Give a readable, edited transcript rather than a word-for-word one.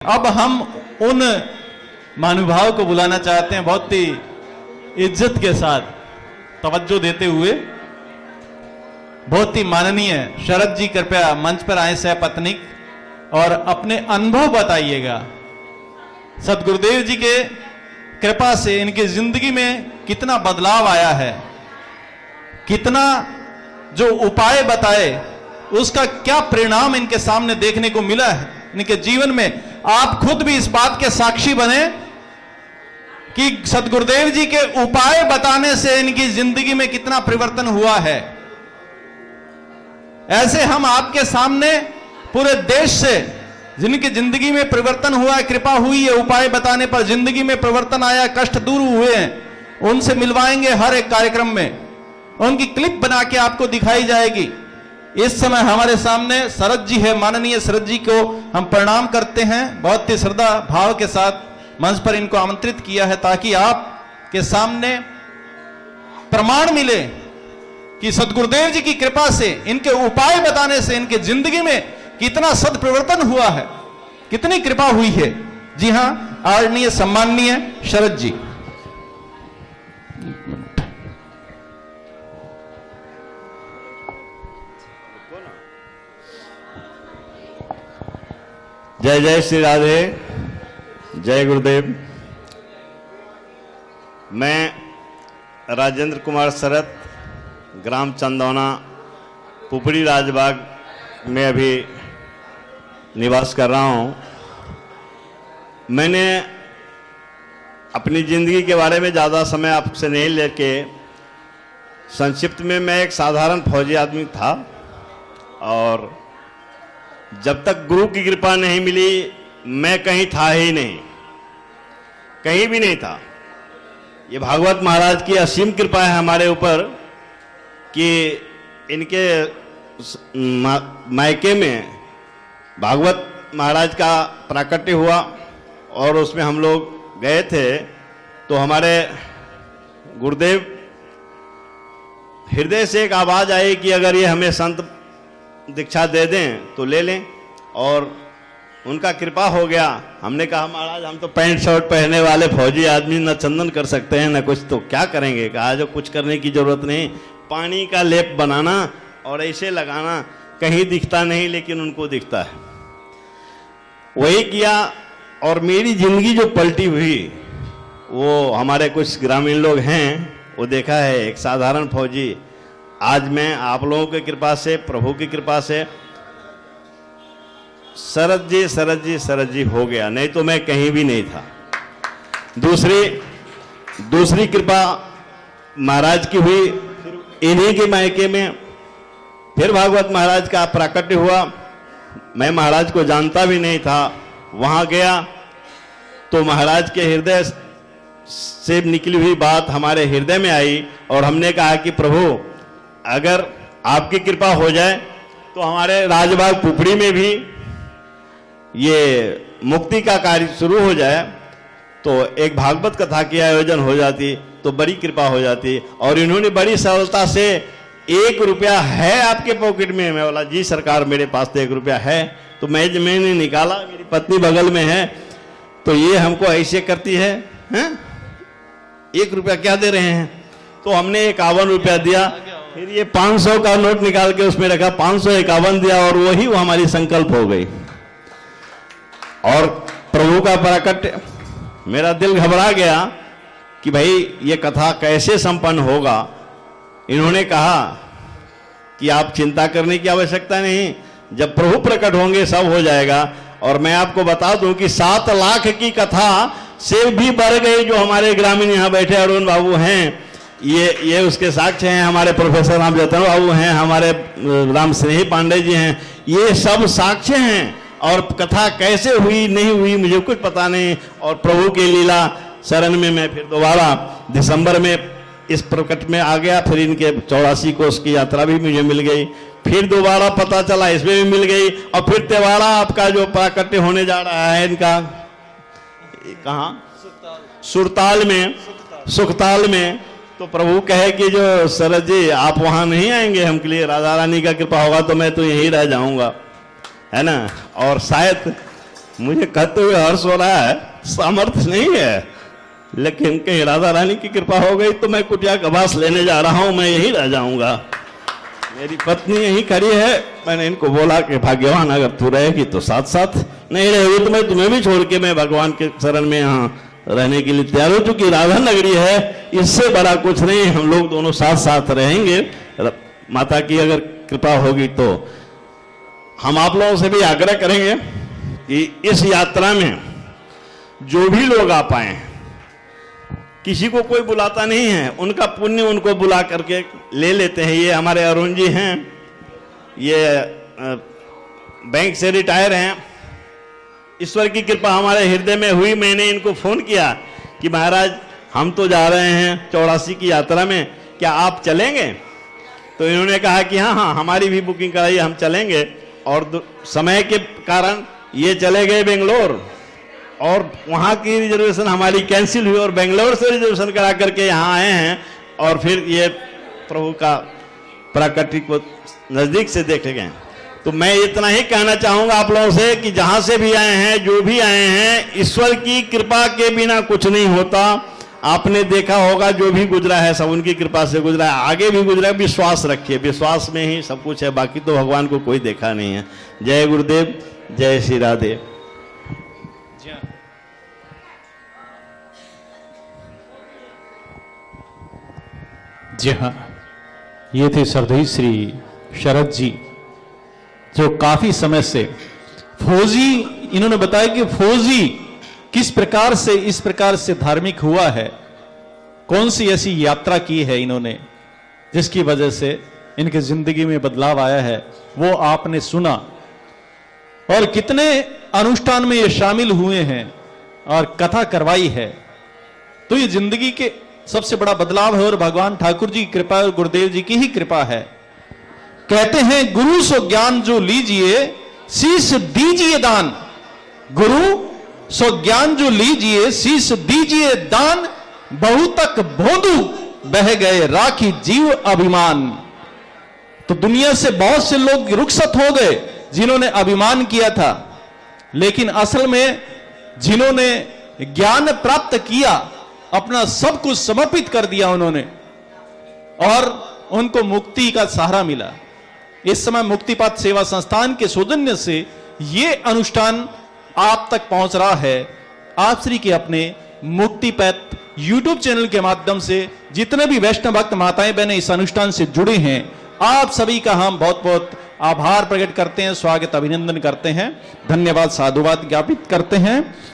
अब हम उन महानुभाव को बुलाना चाहते हैं, बहुत ही इज्जत के साथ तवज्जो देते हुए। बहुत ही माननीय शरद जी कृपया मंच पर आए सहपत्नीक और अपने अनुभव बताइएगा। सदगुरुदेव जी के कृपा से इनकी जिंदगी में कितना बदलाव आया है, कितना जो उपाय बताए उसका क्या परिणाम इनके सामने देखने को मिला है इनके जीवन में। आप खुद भी इस बात के साक्षी बने कि सदगुरुदेव जी के उपाय बताने से इनकी जिंदगी में कितना परिवर्तन हुआ है। ऐसे हम आपके सामने पूरे देश से जिनकी जिंदगी में परिवर्तन हुआ है, कृपा हुई है, उपाय बताने पर जिंदगी में परिवर्तन आया, कष्ट दूर हुए हैं, उनसे मिलवाएंगे हर एक कार्यक्रम में। उनकी क्लिप बना के आपको दिखाई जाएगी। इस समय हमारे सामने शरद जी है। माननीय शरद जी को हम प्रणाम करते हैं। बहुत ही श्रद्धा भाव के साथ मंच पर इनको आमंत्रित किया है ताकि आपके सामने प्रमाण मिले कि सदगुरुदेव जी की कृपा से, इनके उपाय बताने से इनके जिंदगी में कितना सदपरिवर्तन हुआ है, कितनी कृपा हुई है। जी हां, आदरणीय सम्माननीय शरद जी। जय जय श्री राधे, जय गुरुदेव। मैं राजेंद्र कुमार शरद, ग्राम चंदौना, पुपड़ी राजबाग में अभी निवास कर रहा हूँ। मैंने अपनी ज़िंदगी के बारे में ज़्यादा समय आपसे नहीं लेके संक्षिप्त में, मैं एक साधारण फौजी आदमी था और जब तक गुरु की कृपा नहीं मिली मैं कहीं था ही नहीं, कहीं भी नहीं था। ये भागवत महाराज की असीम कृपा है हमारे ऊपर कि इनके मायके में भागवत महाराज का प्राकट्य हुआ और उसमें हम लोग गए थे। तो हमारे गुरुदेव हृदय से एक आवाज़ आई कि अगर ये हमें संत दीक्षा दे दें तो ले लें, और उनका कृपा हो गया। हमने कहा महाराज हम तो पैंट शर्ट पहनने वाले फौजी आदमी, न चंदन कर सकते हैं न कुछ, तो क्या करेंगे। कहा जो कुछ करने की जरूरत नहीं, पानी का लेप बनाना और ऐसे लगाना, कहीं दिखता नहीं लेकिन उनको दिखता है। वही किया और मेरी जिंदगी जो पलटी हुई वो हमारे कुछ ग्रामीण लोग हैं वो देखा है। एक साधारण फौजी आज मैं आप लोगों की कृपा से, प्रभु की कृपा से शरद जी शरद जी शरद जी हो गया, नहीं तो मैं कहीं भी नहीं था। दूसरी कृपा महाराज की हुई, इन्हीं के मायके में फिर भागवत महाराज का प्राकट्य हुआ। मैं महाराज को जानता भी नहीं था, वहां गया तो महाराज के हृदय से निकली हुई बात हमारे हृदय में आई और हमने कहा कि प्रभु अगर आपकी कृपा हो जाए तो हमारे राजबाग पुपड़ी में भी ये मुक्ति का कार्य शुरू हो जाए, तो एक भागवत कथा की आयोजन हो जाती तो बड़ी कृपा हो जाती। और इन्होंने बड़ी सरलता से 1 रुपया है आपके पॉकेट में? मैं बोला जी सरकार मेरे पास तो 1 रुपया है। तो मैंने निकाला, मेरी पत्नी बगल में है, तो ये हमको ऐसे करती है, 1 रुपया क्या दे रहे हैं? तो हमने 51 रुपया दिया। फिर ये 500 का नोट निकाल के उसमें रखा, 551 दिया और वही वो हमारी संकल्प हो गई। और प्रभु का प्राकट्य, मेरा दिल घबरा गया कि भाई ये कथा कैसे संपन्न होगा। इन्होंने कहा कि आप चिंता करने की आवश्यकता नहीं, जब प्रभु प्रकट होंगे सब हो जाएगा। और मैं आपको बता दूं कि 7 लाख की कथा से भी बढ़ गई। जो हमारे ग्रामीण यहाँ बैठे अरुण बाबू हैं, ये उसके साक्ष्य हैं। हमारे प्रोफेसर राम जतन बाबू हैं, हमारे राम स्नेही पांडे जी हैं, ये सब साक्ष्य हैं। और कथा कैसे हुई नहीं हुई मुझे कुछ पता नहीं। और प्रभु की लीला शरण में मैं फिर दोबारा दिसंबर में इस प्रकट में आ गया। फिर इनके 84 कोस की यात्रा भी मुझे मिल गई, फिर दोबारा पता चला इसमें भी मिल गई। और फिर त्योहारा आपका जो प्राकट्य होने जा रहा है इनका, कहाँ? सुरताल में, सुखताल में। तो प्रभु कहे कि जो शरद जी आप वहां नहीं आएंगे हमके लिए, राधा रानी का कृपा होगा तो मैं तो यहीं रह जाऊंगा, है ना। और शायद मुझे कहते हुए हर्ष हो रहा है, सामर्थ्य नहीं है, लेकिन कहीं राधा रानी की कृपा हो गई तो मैं कुटिया कबास लेने जा रहा हूं, मैं यहीं रह जाऊंगा। मेरी पत्नी यहीं खड़ी है। मैंने इनको बोला कि भाग्यवान, अगर तू रहेगी तो साथ साथ, नहीं रहेगी तो मैं तुम्हें भी छोड़ के मैं भगवान के शरण में यहाँ रहने के लिए तैयार हूं। चूंकि राधा नगरी है, इससे बड़ा कुछ नहीं, हम लोग दोनों साथ साथ रहेंगे। माता की अगर कृपा होगी तो हम आप लोगों से भी आग्रह करेंगे कि इस यात्रा में जो भी लोग आ पाए, किसी को कोई बुलाता नहीं है, उनका पुण्य उनको बुला करके ले लेते हैं। ये हमारे अरुण जी हैं, ये बैंक से रिटायर हैं। ईश्वर की कृपा हमारे हृदय में हुई। मैंने इनको फोन किया कि महाराज हम तो जा रहे हैं 84 की यात्रा में, क्या आप चलेंगे? तो इन्होंने कहा कि हाँ हाँ, हमारी भी बुकिंग कराइए, हम चलेंगे। और समय के कारण ये चले गए बेंगलोर, और वहाँ की रिजर्वेशन हमारी कैंसिल हुई और बेंगलोर से रिजर्वेशन करा करके यहाँ आए हैं। और फिर ये प्रभु का प्राकट्य को नज़दीक से देखे गए। तो मैं इतना ही कहना चाहूँगा आप लोगों से कि जहाँ से भी आए हैं, जो भी आए हैं, ईश्वर की कृपा के बिना कुछ नहीं होता। आपने देखा होगा जो भी गुजरा है सब उनकी कृपा से गुजरा है, आगे भी गुजरा है। विश्वास रखिए, विश्वास में ही सब कुछ है, बाकी तो भगवान को कोई देखा नहीं है। जय गुरुदेव, जय श्री राधे। जी हाँ, ये थे श्रद्धेय श्री शरद जी, जो काफी समय से फौजी, इन्होंने बताया कि फौजी किस प्रकार से इस प्रकार से धार्मिक हुआ है, कौन सी ऐसी यात्रा की है इन्होंने जिसकी वजह से इनकी जिंदगी में बदलाव आया है, वो आपने सुना। और कितने अनुष्ठान में ये शामिल हुए हैं और कथा करवाई है। तो ये जिंदगी के सबसे बड़ा बदलाव है और भगवान ठाकुर जी की कृपा और गुरुदेव जी की ही कृपा है। कहते हैं गुरु सो ज्ञान जो लीजिए शीश दीजिए दान, गुरु सो ज्ञान जो लीजिए शीश दीजिए दान, बहु तक भोंदू बह गए राखी जीव अभिमान। तो दुनिया से बहुत से लोग रुखसत हो गए जिन्होंने अभिमान किया था, लेकिन असल में जिन्होंने ज्ञान प्राप्त किया, अपना सब कुछ समर्पित कर दिया उन्होंने, और उनको मुक्ति का सहारा मिला। इस समय मुक्तिपाथ सेवा संस्थान के सौजन्य से ये अनुष्ठान आप तक पहुंच रहा है। आप श्री के अपने मुक्तिपथ यूट्यूब चैनल के माध्यम से जितने भी वैष्णव भक्त माताएं बहनें इस अनुष्ठान से जुड़े हैं, आप सभी का हम बहुत बहुत आभार प्रकट करते हैं, स्वागत अभिनंदन करते हैं, धन्यवाद साधुवाद ज्ञापित करते हैं।